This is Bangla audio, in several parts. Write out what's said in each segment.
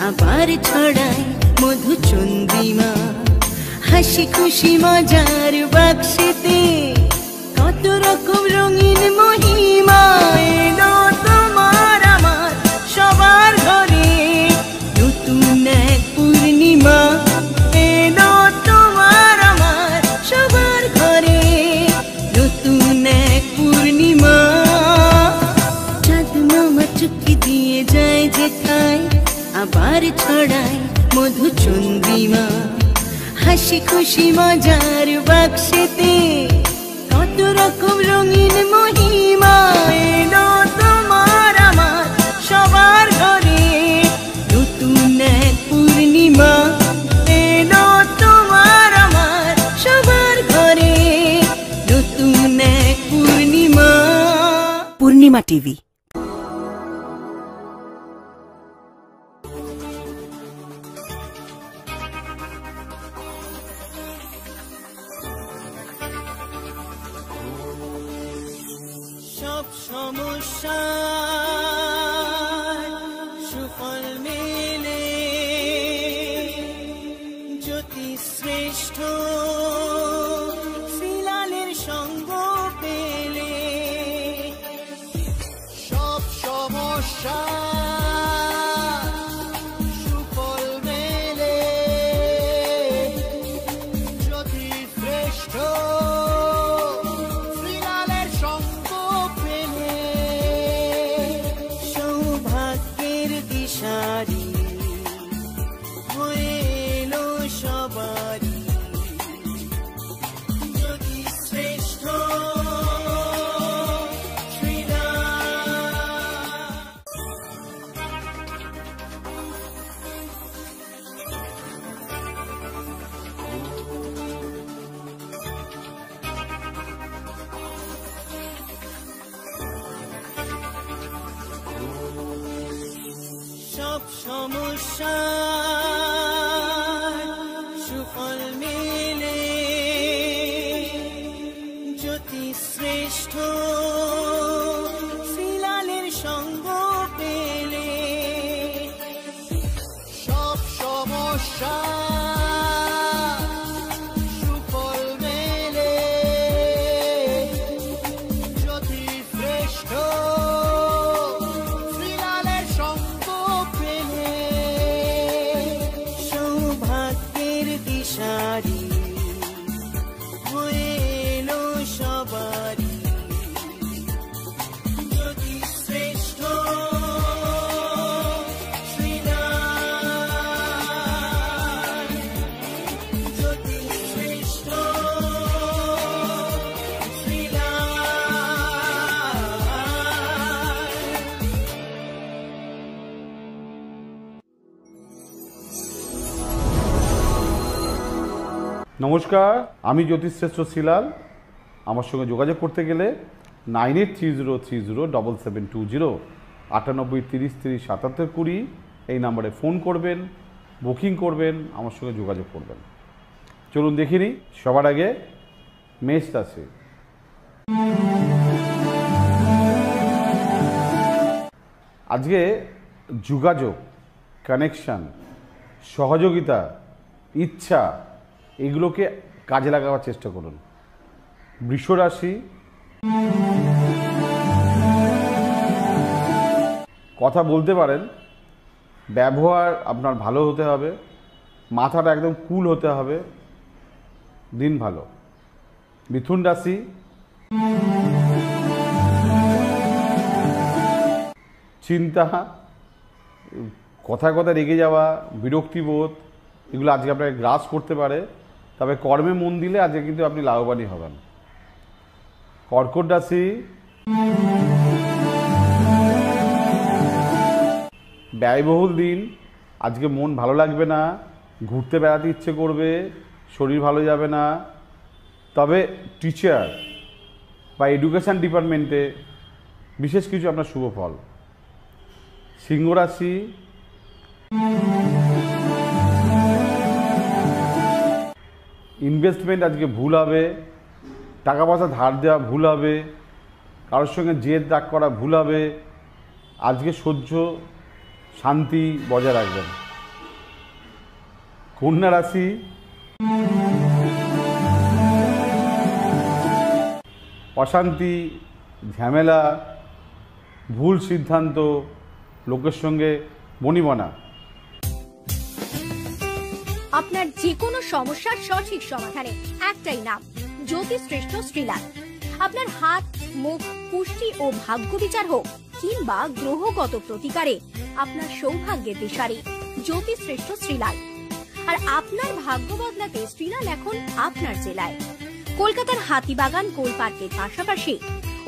আবার ছড়ায় মধুচন্দ্রিমা। হাসি খুশি মজার বাক্সেতে কত রকম রঙিন মহিমা। এলো তোমার আমার সবার ঘরে নতুন এক পূর্ণিমা। এলো তোমার আমার সবার ঘরে নতুন এক পূর্ণিমা। চাঁদ মামা চুক্তি দিয়ে যায় যেথায় আবার ছড়ায় মধুচন্দ্রিমা। হাসি খুশি মজার বাক্সেতে কত রকম রঙিন মহিমা। এলো তোমার আমার সবার ঘরে নতুন এক পূর্ণিমা। এলো তোমার আমার সবার ঘরে নতুন এক পূর্ণিমা। পূর্ণিমা টিভি। সব সমস্যা সুফল মেলে জ্যোতি শ্রেষ্ঠ শ্রীলালের সঙ্গ পেলে। সব সমস্যা সুফল মেলে জ্যোতি শ্রেষ্ঠ শ্রীলালের সঙ্গ পেলে। সৌভাগ্যের দিশারি হয়ে এলো সবারই জ্যোতি শ্রেষ্ঠ সব সমস্যা সুফল মেলে জ্যোতি শ্রেষ্ঠ শ্রীলালের সঙ্গ পেলে। সব সমস্যা সুফল মেলে জ্যোতি শ্রেষ্ঠ শ্রীলালের সঙ্গ পেলে। সৌভাগ্যের দিশারি হয়ে এলো সবারই জ্যোতি শ্রেষ্ঠ শ্রীলাল। জ্যোতি শ্রেষ্ঠ নমস্কার, আমি জ্যোতিশ্রেষ্ঠ শ্রীলাল। আমার সঙ্গে যোগাযোগ করতে গেলে 9830307720 9830307720 এই নাম্বারে ফোন করবেন, বুকিং করবেন, আমার সঙ্গে যোগাযোগ করবেন। চলুন দেখে নিই। সবার আগে মেষ রাশি। আজকে যোগাযোগ, কানেকশান, সহযোগিতা, ইচ্ছা এগুলোকে কাজে লাগাবার চেষ্টা করুন। বৃষ রাশি। কথা বলতে পারেন, ব্যবহার আপনার ভালো হতে হবে, মাথাটা একদম কুল হতে হবে, দিন ভালো। মিথুন রাশি। চিন্তা, কথায় কথায় রেগে যাওয়া, বিরক্তিবোধ এগুলো আজকে আপনাকে গ্রাস করতে পারে, তবে কর্মে মন দিলে আজকে কিন্তু আপনি লাভবানই হবেন। কর্কট রাশি। ব্যয়বহুল দিন, আজকে মন ভালো লাগবে না, ঘুরতে বেড়াতে ইচ্ছে করবে, শরীর ভালো যাবে না, তবে টিচার বা এডুকেশান ডিপার্টমেন্টে বিশেষ কিছু আপনার শুভ ফল। সিংহ রাশি। ইনভেস্টমেন্ট আজকে ভুল হবে, টাকা পয়সা ধার দেওয়া ভুল হবে, কারোর সঙ্গে জেদ রাগ করা ভুল হবে। আজকে সহ্য শান্তি বজায় রাখবেন। কন্যা রাশি অশান্তি, ঝামেলা, ভুল সিদ্ধান্ত, লোকের সঙ্গে বনিবনা। আপনার যে কোনো সমস্যার সঠিক সমাধানে একটাই নাম, জ্যোতিষশ্রেষ্ঠ শ্রীলাল। আপনার হাত, মুখ, পুষ্টি ও ভাগ্য বিচার হোক কিংবা গ্রহগত প্রতিকারে আপনার সৌভাগ্যের দিশারি জ্যোতিষশ্রেষ্ঠ শ্রীলাল। আর আপনার ভাগ্য বদলাতে শ্রীলাল এখন আপনার জেলায়। কলকাতার হাতিবাগান গোল পার্কের পাশাপাশি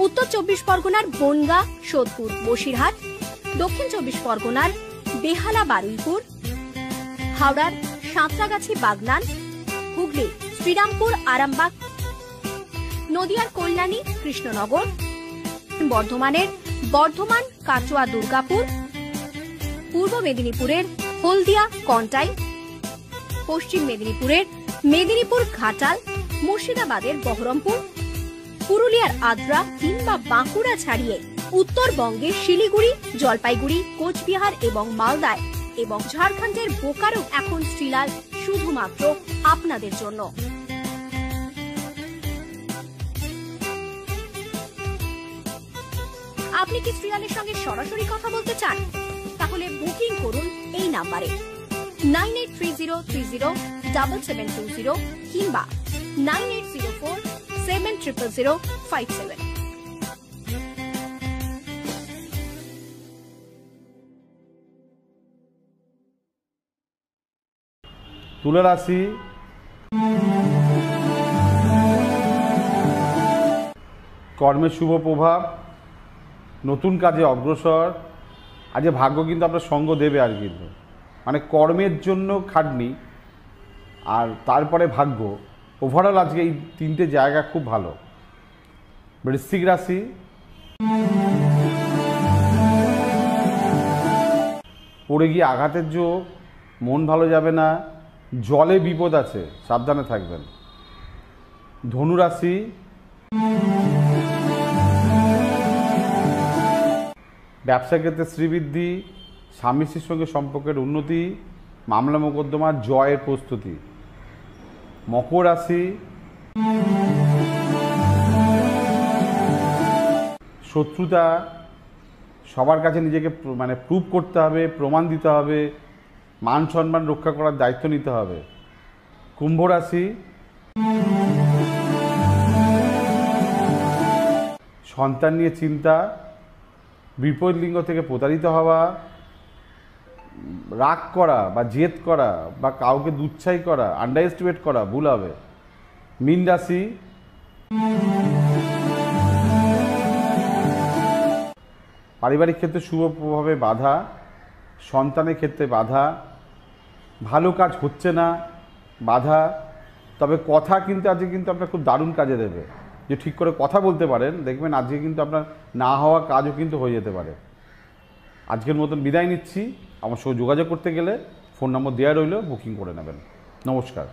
উত্তর 24 পরগনার বনগাঁ, সোদপুর, বসিরহাট, দক্ষিণ 24 পরগনার বেহালা, বারুইপুর, হাওড়ার সাঁতরাগাছি, বাগনান, হুগলি শ্রীরামপুর, আরামবাগ, নদিয়ার কল্যাণী, কৃষ্ণনগর, বর্ধমানের বর্ধমান, কাটোয়া, দুর্গাপুর, পূর্ব মেদিনীপুরের হলদিয়া, কন্টাই, পশ্চিম মেদিনীপুরের মেদিনীপুর, ঘাটাল, মুর্শিদাবাদের বহরমপুর, পুরুলিয়ার আদ্রা কিংবা বাঁকুড়া ছাড়িয়ে উত্তরবঙ্গের শিলিগুড়ি, জলপাইগুড়ি, কোচবিহার এবং মালদায় এবং ঝাড়খণ্ডের বোকারো এখন শ্রীলাল শুধুমাত্র আপনাদের জন্য। আপনি কি শ্রীলালের সঙ্গে সরাসরি কথা বলতে চান? তাহলে বুকিং করুন এই নাম্বারে 9830307720 কিংবা 9804700057। তুলা রাশি কর্মের শুভ প্রভাব, নতুন কাজে অগ্রসর। আজকে ভাগ্য কিন্তু আপনার সঙ্গ দেবে, আর কিন্তু মানে কর্মের জন্য খাটনি আর তারপরে ভাগ্য, ওভারঅল আজকে এই তিনটে জায়গা খুব ভালো। বৃশ্চিক রাশি পড়ে গিয়ে আঘাতের যোগ, মন ভালো যাবে না, জলে বিপদ আছে, সাবধানে থাকবেন। ধনু রাশি ব্যবসা ক্ষেত্রে শ্রীবৃদ্ধি, স্বামী স্ত্রীর সঙ্গে সম্পর্কের উন্নতি, মামলা মোকদ্দমার জয়ের প্রস্তুতি। মকর রাশি শত্রুতা, সবার কাছে নিজেকে মানে প্রুভ করতে হবে, প্রমাণ দিতে হবে, মান সম্মান রক্ষা করার দায়িত্ব নিতে হবে। কুম্ভ রাশি সন্তান নিয়ে চিন্তা, বিপরীত লিঙ্গ থেকে প্রতারিত হওয়া, রাগ করা বা জেদ করা বা কাউকে দুচ্ছাই করা, আন্ডার এস্টিমেট করা ভুল হবে। মীন রাশি পারিবারিক ক্ষেত্রে শুভ প্রভাবে বাধা, সন্তানের ক্ষেত্রে বাধা, ভালো কাজ হচ্ছে না, বাধা। তবে কথা কিন্তু আজকে কিন্তু আপনার খুব দারুণ কাজে দেবে, যে ঠিক করে কথা বলতে পারেন, দেখবেন আজকে কিন্তু আপনার না হওয়া কাজও কিন্তু হয়ে যেতে পারে। আজকের মতন বিদায় নিচ্ছি। আমার সঙ্গে যোগাযোগ করতে গেলে ফোন নম্বর দেওয়া রইল, বুকিং করে নেবেন। নমস্কার।